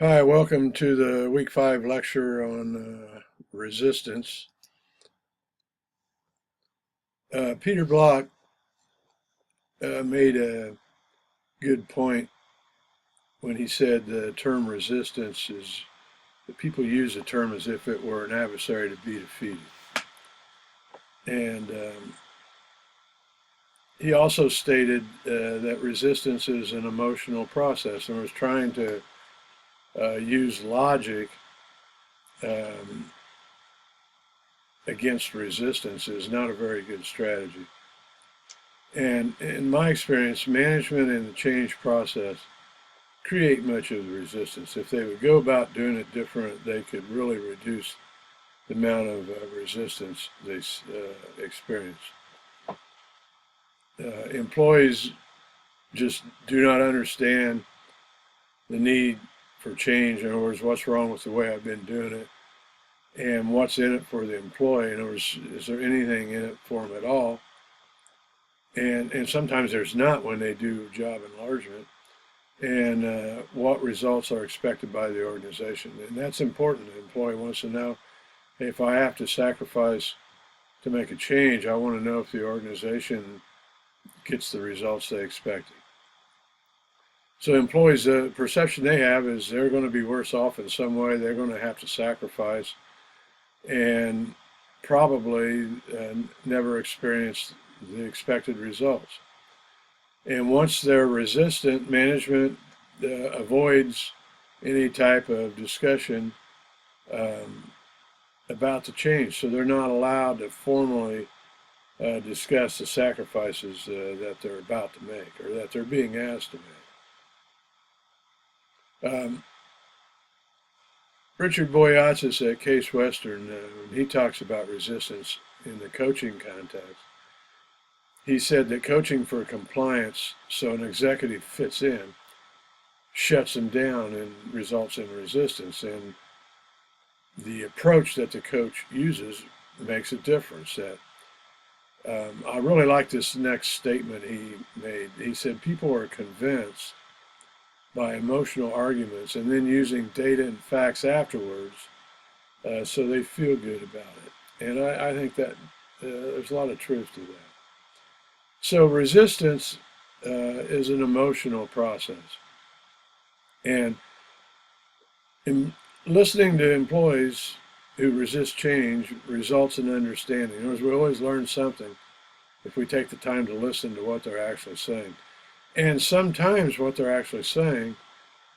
Hi, welcome to the week 5 lecture on resistance. Peter Block made a good point when he said the term resistance is that people use the term as if it were an adversary to be defeated. And he also stated that resistance is an emotional process and was trying to use logic against resistance is not a very good strategy. And in my experience, management and the change process create much of the resistance. If they would go about doing it different, they could really reduce the amount of resistance they experience. Employees just do not understand the need for change. In other words, what's wrong with the way I've been doing it and what's in it for the employee. In other words, is there anything in it for them at all? And sometimes there's not when they do job enlargement. And what results are expected by the organization. And that's important. The employee wants to know, if I have to sacrifice to make a change, I want to know if the organization gets the results they expected. So employees, the perception they have is they're going to be worse off in some way. They're going to have to sacrifice and probably never experience the expected results. And once they're resistant, management avoids any type of discussion about the change. So they're not allowed to formally discuss the sacrifices that they're about to make or that they're being asked to make. Richard Boyatzis at Case Western, he talks about resistance in the coaching context. He said that coaching for compliance, so an executive fits in, shuts them down and results in resistance. And the approach that the coach uses makes a difference. I really like this next statement he made. He said, people are convinced by emotional arguments and then using data and facts afterwards so they feel good about it. And I think that there's a lot of truth to that. So resistance is an emotional process. And in listening to employees who resist change results in understanding. In other words, we always learn something if we take the time to listen to what they're actually saying. And sometimes what they're actually saying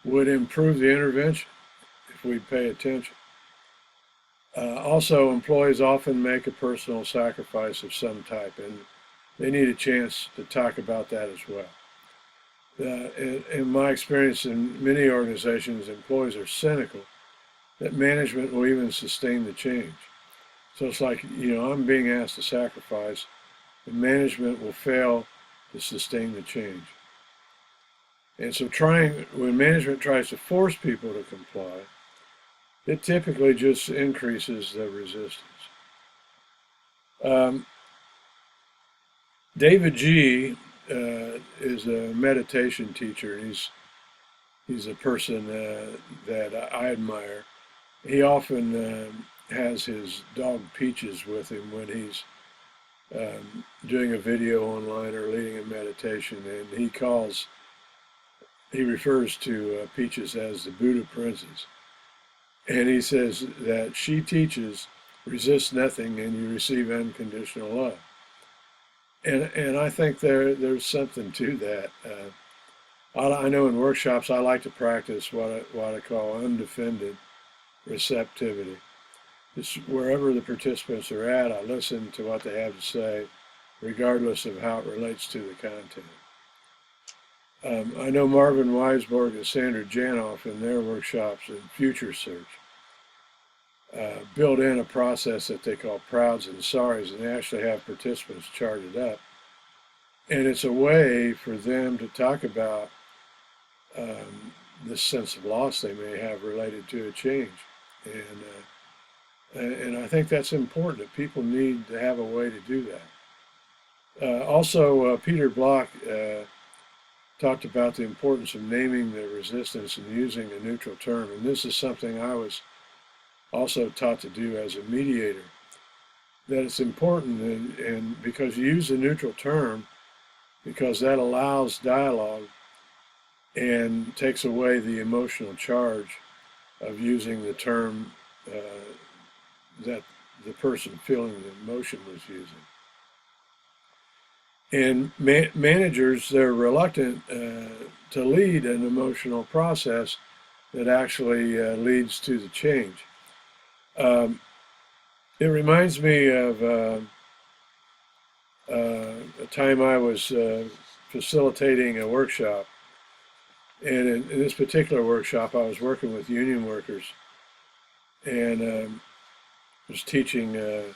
would improve the intervention if we pay attention. Also, employees often make a personal sacrifice of some type, and they need a chance to talk about that as well. In my experience in many organizations, employees are cynical that management will even sustain the change. So it's like, I'm being asked to sacrifice, and management will fail to sustain the change. And so when management tries to force people to comply, it typically just increases the resistance. David G. Is a meditation teacher. He's a person that I admire. He often has his dog Peaches with him when he's doing a video online or leading a meditation, and he refers to Peaches as the Buddha princess. And he says that she teaches, resist nothing and you receive unconditional love. And I think there's something to that. I know in workshops I like to practice what I call undefended receptivity. Just wherever the participants are at, I listen to what they have to say, regardless of how it relates to the content. I know Marvin Weisborg and Sandra Janoff in their workshops in Future Search build in a process that they call prouds and sorries, and they actually have participants chart it up. And it's a way for them to talk about the sense of loss they may have related to a change. And I think that's important, that people need to have a way to do that. Also, Peter Block talked about the importance of naming the resistance and using a neutral term. And this is something I was also taught to do as a mediator, that it's important, and because you use a neutral term, because that allows dialogue and takes away the emotional charge of using the term that the person feeling the emotion was using. And managers, they're reluctant to lead an emotional process that actually leads to the change. It reminds me of a time I was facilitating a workshop. And in this particular workshop, I was working with union workers and was teaching a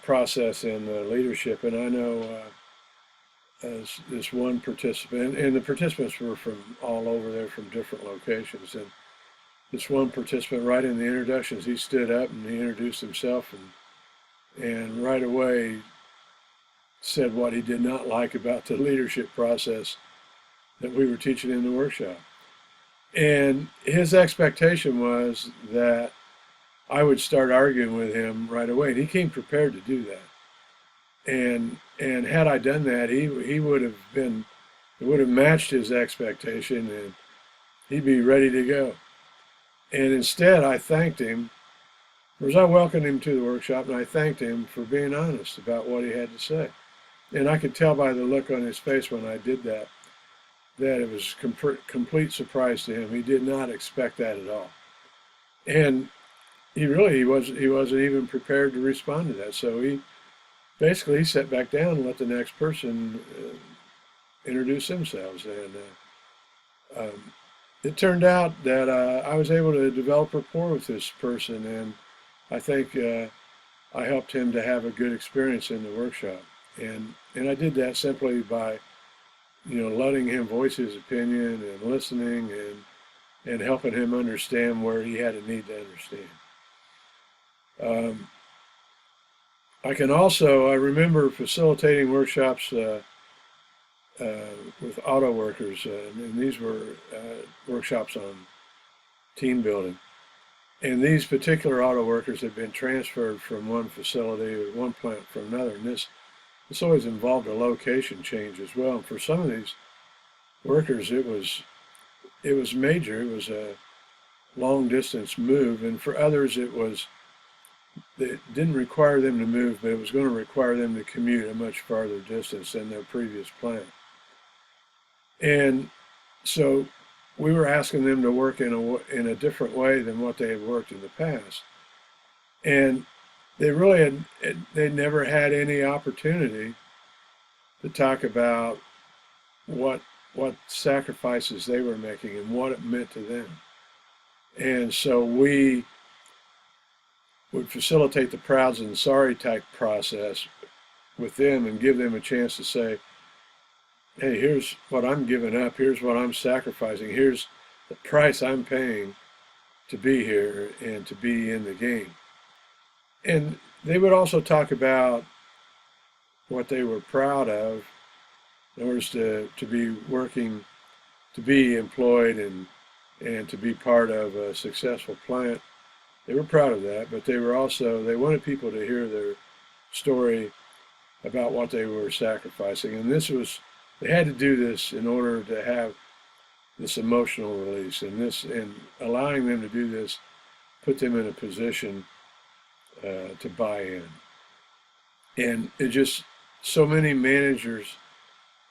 process in leadership. And I know as this one participant, and the participants were from all over there, from different locations. And this one participant, right in the introductions, he stood up and he introduced himself and right away said what he did not like about the leadership process that we were teaching in the workshop. And his expectation was that I would start arguing with him right away. And he came prepared to do that. And had I done that, he would have been, it would have matched his expectation and he'd be ready to go. And instead I thanked him, because I welcomed him to the workshop, and I thanked him for being honest about what he had to say. And I could tell by the look on his face when I did that, that it was complete surprise to him. He did not expect that at all. And he wasn't even prepared to respond to that. So he sat back down and let the next person introduce themselves. And it turned out that I was able to develop rapport with this person, and I think I helped him to have a good experience in the workshop. And I did that simply by letting him voice his opinion and listening and helping him understand where he had a need to understand. I remember facilitating workshops with auto workers, and these were workshops on team building. And these particular auto workers had been transferred from one facility or one plant from another, and this always involved a location change as well. And for some of these workers, it was major. It was a long distance move, and for others, it didn't require them to move, but it was going to require them to commute a much farther distance than their previous plant. And so we were asking them to work in a different way than what they had worked in the past. And they never had any opportunity to talk about what sacrifices they were making and what it meant to them. And so we would facilitate the prouds and sorry type process with them and give them a chance to say, hey, here's what I'm giving up, here's what I'm sacrificing, here's the price I'm paying to be here and to be in the game. And they would also talk about what they were proud of in order to be working, to be employed and to be part of a successful plant. They were proud of that, but they wanted people to hear their story about what they were sacrificing. And they had to do this in order to have this emotional release, and allowing them to do this put them in a position to buy in. And so many managers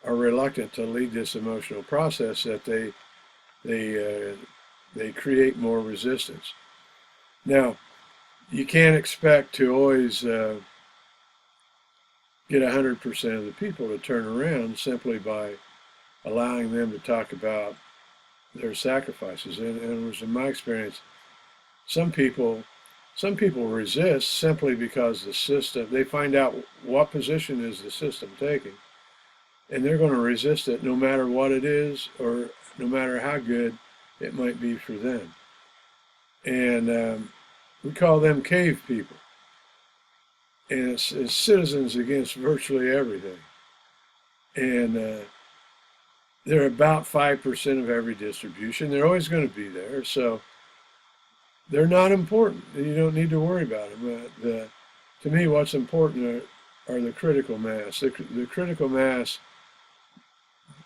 are reluctant to lead this emotional process that they create more resistance. Now, you can't expect to always get 100% of the people to turn around simply by allowing them to talk about their sacrifices. And it was in my experience, some people resist simply because the system, they find out what position is the system taking, and they're going to resist it no matter what it is or no matter how good it might be for them. And we call them cave people. And it's citizens against virtually everything. And they're about 5% of every distribution. They're always going to be there, so they're not important. You don't need to worry about them. To me, what's important are the critical mass. The critical mass,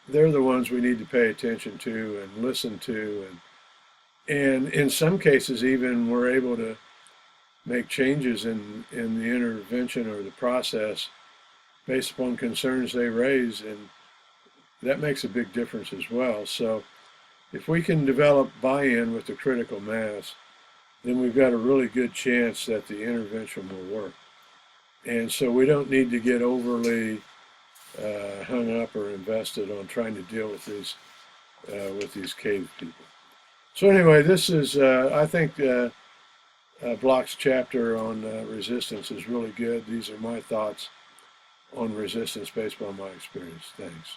they're the ones we need to pay attention to and listen to, and in some cases even we're able to make changes in the intervention or the process based upon concerns they raise, and that makes a big difference as well. So if we can develop buy-in with the critical mass, then we've got a really good chance that the intervention will work. And so we don't need to get overly hung up or invested on trying to deal with these cave people. So anyway, this is, I think, Block's chapter on resistance is really good. These are my thoughts on resistance based on my experience. Thanks.